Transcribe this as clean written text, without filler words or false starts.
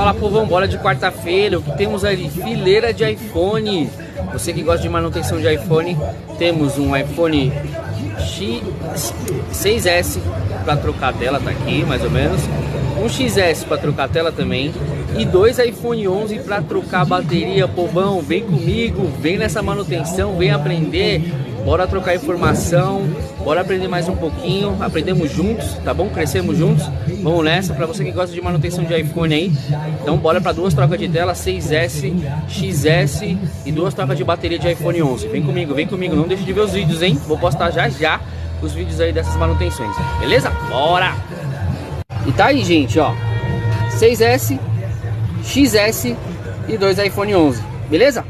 Fala, povão, bora de quarta-feira. O que temos ali? Fileira de iPhone. Você que gosta de manutenção de iPhone, temos um iPhone 6S para trocar a tela, tá aqui mais ou menos. Um XS para trocar a tela também. E dois iPhone 11 para trocar a bateria. Povão, vem comigo, vem nessa manutenção, vem aprender. Bora trocar informação, bora aprender mais um pouquinho. Aprendemos juntos, tá bom? Crescemos juntos. Vamos nessa, para você que gosta de manutenção de iPhone aí. Então bora para duas trocas de tela, 6S, XS e duas trocas de bateria de iPhone 11. Vem comigo, não deixe de ver os vídeos, hein? Vou postar já os vídeos aí dessas manutenções, beleza? Bora! E tá aí, gente, ó, 6S, XS e dois iPhone 11, beleza?